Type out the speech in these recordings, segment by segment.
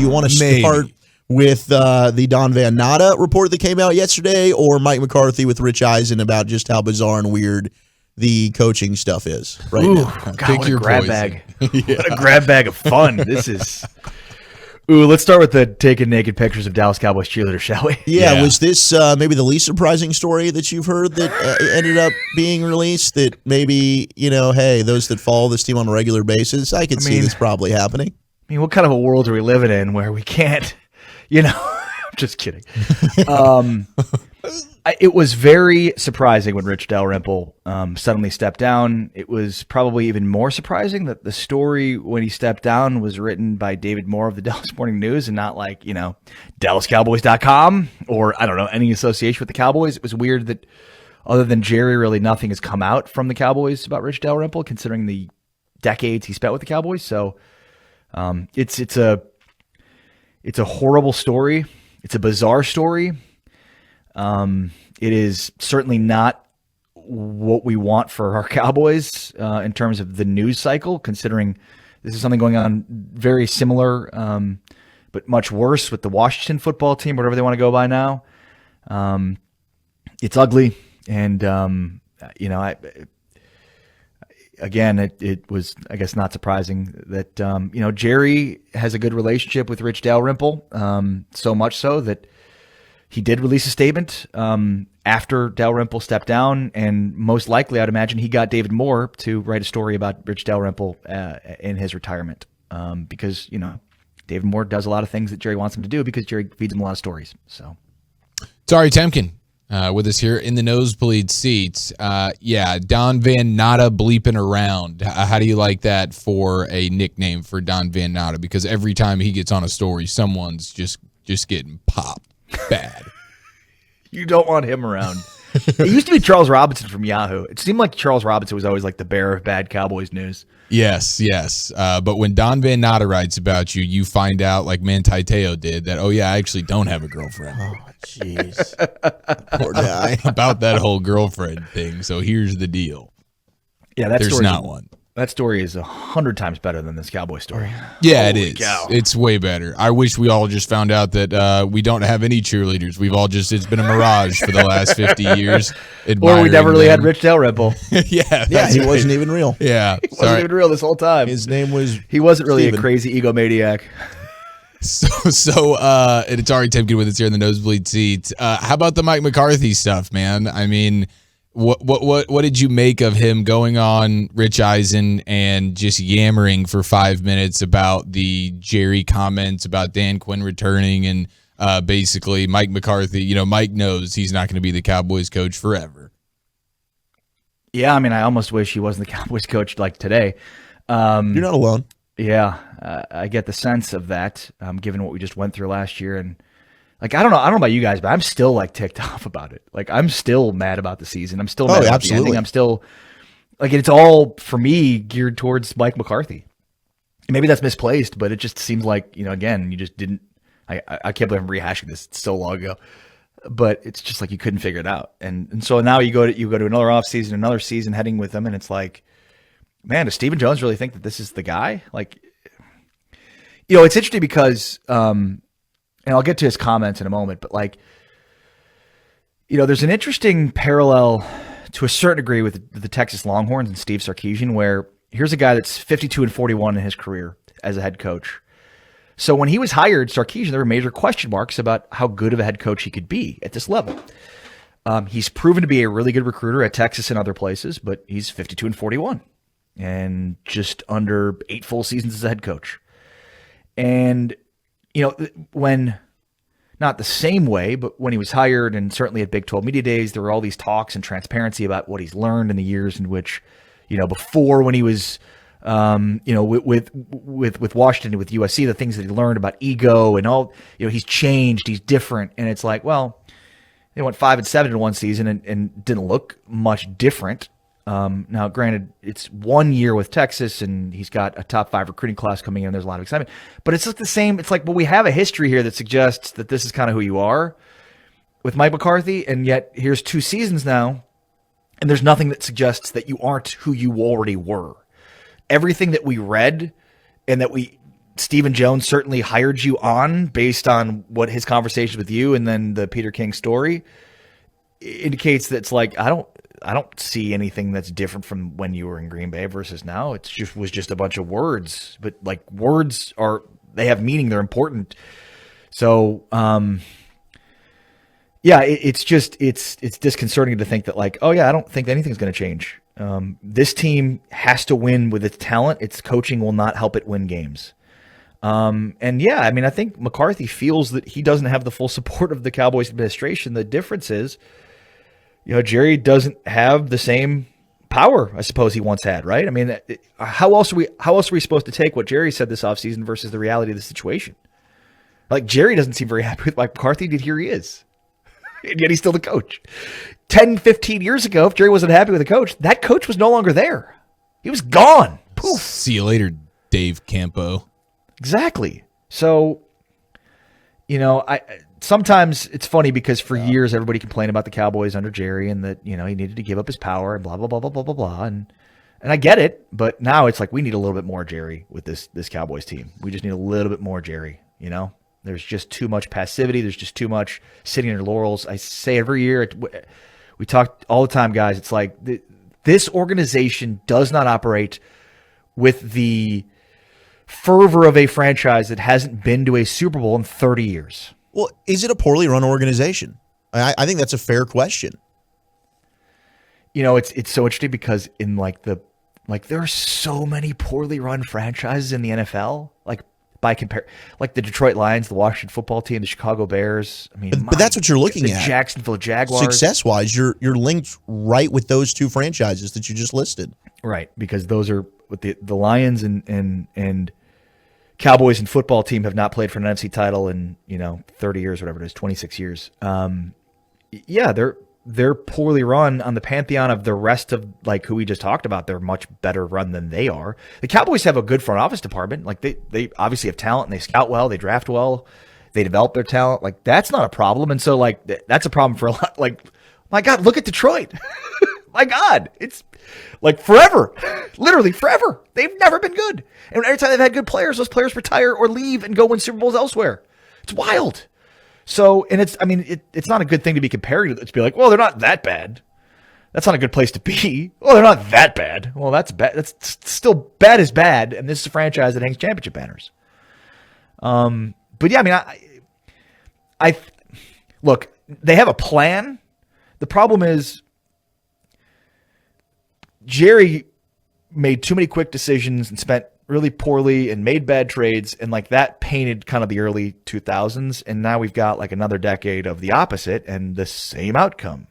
Do you want to start with the Don Van Natta report that came out yesterday, or Mike McCarthy with Rich Eisen about just how bizarre and weird the coaching stuff is right now? God, what a grab bag. What a grab bag of fun. This is... Ooh, let's start with the taking naked pictures of Dallas Cowboys cheerleader, shall we? Yeah, was this maybe the least surprising story that you've heard that ended up being released? That maybe, hey, those that follow this team on a regular basis, I could see this probably happening. I mean, what kind of a world are we living in where we can't, I'm just kidding. It was very surprising when Rich Dalrymple suddenly stepped down. It was probably even more surprising that the story when he stepped down was written by David Moore of the Dallas Morning News and not like, DallasCowboys.com or, I don't know, any association with the Cowboys. It was weird that other than Jerry, really nothing has come out from the Cowboys about Rich Dalrymple, considering the decades he spent with the Cowboys. So it's a horrible story. It's a bizarre story. It is certainly not what we want for our Cowboys in terms of the news cycle, considering this is something going on very similar, but much worse with the Washington football team, whatever they want to go by now. It's ugly. And, it was, I guess, not surprising that, Jerry has a good relationship with Rich Dalrymple, so much so that he did release a statement after Dalrymple stepped down, and most likely, I'd imagine, he got David Moore to write a story about Rich Dalrymple in his retirement because, David Moore does a lot of things that Jerry wants him to do because Jerry feeds him a lot of stories. So, it's Ari Temkin with us here in the Nosebleed Seats. Don Van Natta bleeping around. How do you like that for a nickname for Don Van Natta? Because every time he gets on a story, someone's just getting popped. Bad. You don't want him around. It used to be Charles Robinson from Yahoo. It seemed like Charles Robinson was always like the bearer of bad Cowboys news. Yes. But when Don Van Natta writes about you, you find out, like Manti Te'o did, that, I actually don't have a girlfriend. Oh, jeez. Poor guy. About that whole girlfriend thing. So here's the deal. Yeah, there's not one. That story is 100 times better than this Cowboy story. Yeah, Holy it is. Cow. It's way better. I wish we all just found out that we don't have any cheerleaders. It's been a mirage for the last 50 years. Or we never really had Rich Dalrymple. Yeah, he wasn't even real. Yeah. He wasn't even real this whole time. His name was He wasn't really Steven. a crazy egomaniac. So and it's Ari Temkin with us here in the Nosebleed Seats. How about the Mike McCarthy stuff, man? I mean, what did you make of him going on Rich Eisen and just yammering for 5 minutes about the Jerry comments about Dan Quinn returning and basically Mike McCarthy? Mike knows he's not going to be the Cowboys coach forever. Yeah, I mean, I almost wish he wasn't the Cowboys coach like today. You're not alone. Yeah, I get the sense of that, given what we just went through last year. And like, I don't know about you guys, but I'm still like ticked off about it. Like, I'm still mad about the season. I'm still mad about the ending. I'm still like, it's all for me geared towards Mike McCarthy. Maybe that's misplaced, but it just seems like, again, you just didn't. I can't believe I'm rehashing this. It's so long ago, but it's just like you couldn't figure it out. And so now you go to another offseason, another season heading with them, and it's like, man, does Stephen Jones really think that this is the guy? Like, it's interesting because. And I'll get to his comments in a moment, but like, there's an interesting parallel to a certain degree with the Texas Longhorns and Steve Sarkisian, where here's a guy that's 52-41 in his career as a head coach. So when he was hired, Sarkisian, there were major question marks about how good of a head coach he could be at this level. He's proven to be a really good recruiter at Texas and other places, but he's 52-41 and just under 8 full seasons as a head coach. And when, not the same way, but when he was hired, and certainly at Big 12 Media Days, there were all these talks and transparency about what he's learned in the years in which, before when he was, with Washington, with USC, the things that he learned about ego and all, he's changed, he's different. And it's like, well, they went 5-7 in one season and didn't look much different. Now, granted, it's 1 year with Texas, and he's got a top 5 recruiting class coming in. There's a lot of excitement, but it's like the same. It's like, well, we have a history here that suggests that this is kind of who you are with Mike McCarthy, and yet here's 2 seasons now, and there's nothing that suggests that you aren't who you already were. Everything that we read and that we Stephen Jones certainly hired you on based on what his conversations with you and then the Peter King story indicates that it's like, I don't see anything that's different from when you were in Green Bay versus now. It was just a bunch of words, but like words they have meaning. They're important. So, it's disconcerting to think that like, oh yeah, I don't think anything's going to change. This team has to win with its talent. Its coaching will not help it win games. I think McCarthy feels that he doesn't have the full support of the Cowboys administration. The difference is, Jerry doesn't have the same power, I suppose, he once had, right? I mean, how else are we supposed to take what Jerry said this offseason versus the reality of the situation? Like, Jerry doesn't seem very happy with Mike McCarthy, and here he is. And yet he's still the coach. 10, 15 years ago, if Jerry wasn't happy with the coach, that coach was no longer there. He was gone. Poof. See you later, Dave Campo. Exactly. So, sometimes it's funny because for years everybody complained about the Cowboys under Jerry and that, he needed to give up his power and blah, blah, blah, blah, blah, blah, blah. And I get it, but now it's like we need a little bit more Jerry with this Cowboys team. We just need a little bit more Jerry, There's just too much passivity. There's just too much sitting on your laurels. I say every year, we talk all the time, guys. It's like this organization does not operate with the fervor of a franchise that hasn't been to a Super Bowl in 30 years. Well, is it a poorly run organization? I think that's a fair question. It's so interesting because in there are so many poorly run franchises in the NFL. Like the Detroit Lions, the Washington football team, the Chicago Bears. I mean, but that's what you're looking at. The Jacksonville Jaguars. Success-wise, you're linked right with those two franchises that you just listed. Right, because those are with the Lions and Cowboys and football team have not played for an NFC title in 30 years, whatever it is, 26 years. They're poorly run on the pantheon of the rest of like who we just talked about. They're much better run than they are. The Cowboys have a good front office department. Like they obviously have talent and they scout well, they draft well, they develop their talent. Like that's not a problem. And so like that's a problem for a lot. Like, my God, look at Detroit. My God, it's like forever, literally forever. They've never been good. And every time they've had good players, those players retire or leave and go win Super Bowls elsewhere. It's wild. So, and it's not a good thing to be comparing to be like, well, they're not that bad. That's not a good place to be. Well, they're not that bad. Well, that's bad. That's still bad as bad. And this is a franchise that hangs championship banners. But yeah, I mean, I look, they have a plan. The problem is Jerry made too many quick decisions and spent really poorly and made bad trades, and like that painted kind of the early 2000s, and now we've got like another decade of the opposite and the same outcome.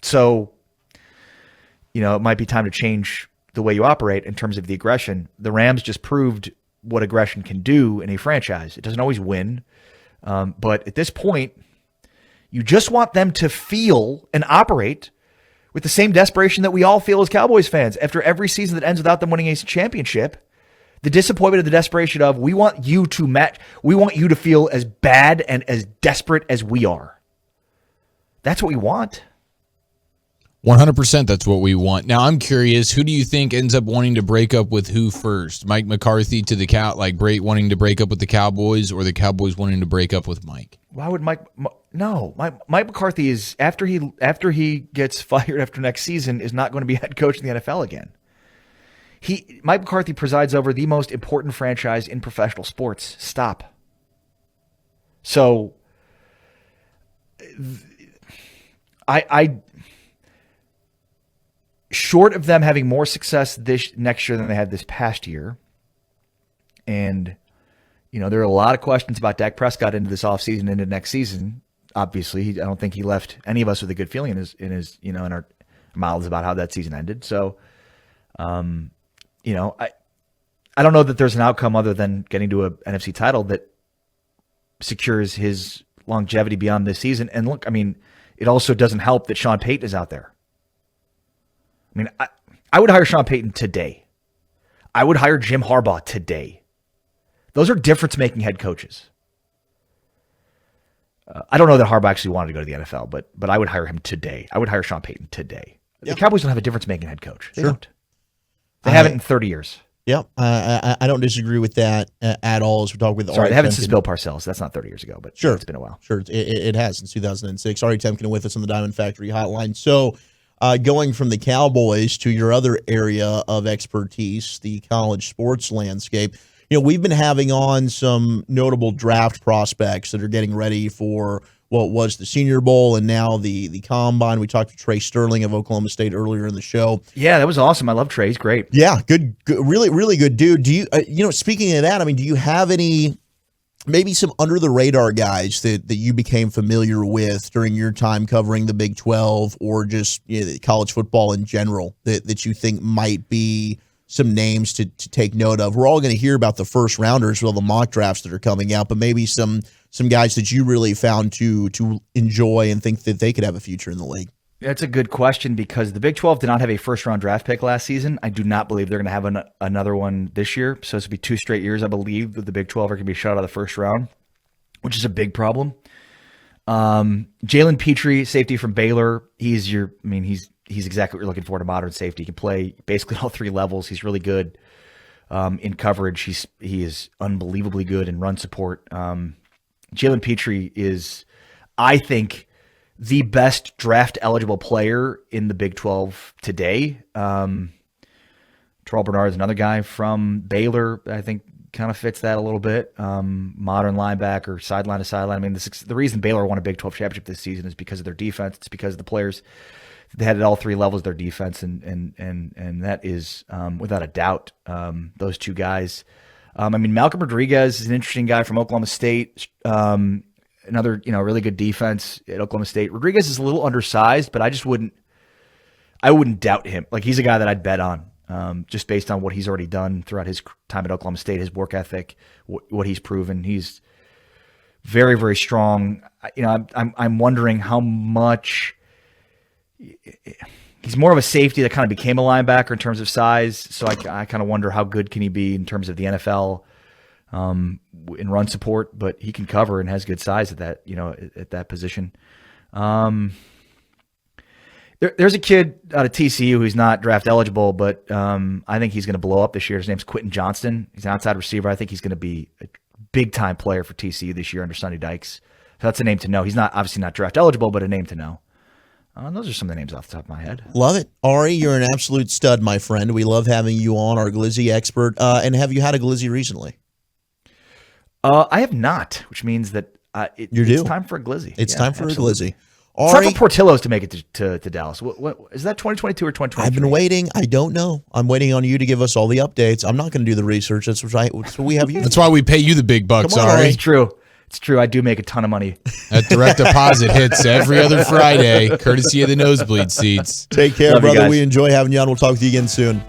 So, it might be time to change the way you operate in terms of the aggression. The Rams just proved what aggression can do in a franchise. It doesn't always win, but at this point, you just want them to feel and operate with the same desperation that we all feel as Cowboys fans after every season that ends without them winning a championship. The disappointment of the desperation of, we want you to match. We want you to feel as bad and as desperate as we are. That's what we want. 100%. That's what we want. Now, I'm curious, who do you think ends up wanting to break up with who first? Mike McCarthy to the wanting to break up with the Cowboys, or the Cowboys wanting to break up with Mike? Why would Mike McCarthy is after he gets fired after next season is not going to be head coach in the NFL again. Mike McCarthy presides over the most important franchise in professional sports. Stop. So I short of them having more success this next year than they had this past year, and there are a lot of questions about Dak Prescott into this offseason, into next season. Obviously, I don't think he left any of us with a good feeling in our mouths about how that season ended. So, I don't know that there's an outcome other than getting to a NFC title that secures his longevity beyond this season. And look, I mean, it also doesn't help that Sean Payton is out there. I mean, I would hire Sean Payton today. I would hire Jim Harbaugh today. Those are difference-making head coaches. I don't know that Harbaugh actually wanted to go to the NFL, but I would hire him today. I would hire Sean Payton today. Yep. The Cowboys don't have a difference-making head coach. They don't. They haven't in 30 years. Yeah, I don't disagree with that at all. As we talk with Sorry, Ari they haven't Temkin. since Bill Parcells. That's not 30 years ago, but Sure, it's been a while. Sure, it has since 2006. Ari Temkin with us on the Diamond Factory Hotline. So, going from the Cowboys to your other area of expertise, the college sports landscape. We've been having on some notable draft prospects that are getting ready for what was the Senior Bowl and now the Combine. We talked to Trey Sterling of Oklahoma State earlier in the show. Yeah, that was awesome. I love Trey. He's great. Yeah, good really, really good dude. Do you, speaking of that, do you have maybe some under the radar guys that you became familiar with during your time covering the Big 12 or just college football in general that you think might be some names to take note of? We're all going to hear about the first rounders with all the mock drafts that are coming out, but maybe some guys that you really found to enjoy and think that they could have a future in the league. That's a good question because the Big 12 did not have a first-round draft pick last season. I do not believe they're going to have another one this year. So this will be 2 straight years, I believe, that the Big 12 are going to be shut out of the first round, which is a big problem. Jalen Petrie, safety from Baylor, he's exactly what you're looking for in a modern safety. He can play basically all 3 levels. He's really good in coverage. He is unbelievably good in run support. Jalen Petrie is, I think, the best draft-eligible player in the Big 12 today. Terrell Bernard is another guy from Baylor that I think kind of fits that a little bit. Modern linebacker, sideline to sideline. The reason Baylor won a Big 12 championship this season is because of their defense. It's because of the players. They had at all 3 levels of their defense, and that is, without a doubt, those 2 guys. Malcolm Rodriguez is an interesting guy from Oklahoma State. Another, really good defense at Oklahoma State. Rodriguez is a little undersized, but I wouldn't doubt him. Like, he's a guy that I'd bet on, just based on what he's already done throughout his time at Oklahoma State, his work ethic, what he's proven. He's very, very strong. I'm wondering how much he's more of a safety that kind of became a linebacker in terms of size. So I kind of wonder how good can he be in terms of the NFL in run support, but he can cover and has good size at that position. There's a kid out of TCU who's not draft eligible, but I think he's going to blow up this year. His name's Quentin Johnston. He's an outside receiver. I think he's going to be a big time player for TCU this year under Sonny Dykes. So that's a name to know. He's obviously not draft eligible, but a name to know. Those are some of the names off the top of my head. Love it. Ari, you're an absolute stud, my friend. We love having you on, our Glizzy expert. And have you had a Glizzy recently? I have not, which means that it's time for a Glizzy. It's time for absolutely. a Glizzy. It's time for Portillo's to make it to Dallas. What is that, 2022 or 2023? I've been waiting. I don't know. I'm waiting on you to give us all the updates. I'm not going to do the research. That's what we have you. That's why we pay you the big bucks, on, Ari. It's true. It's true. I do make a ton of money. That direct deposit hits every other Friday, courtesy of the Nosebleed Seats. Take care, brother. We enjoy having you on. We'll talk with you again soon.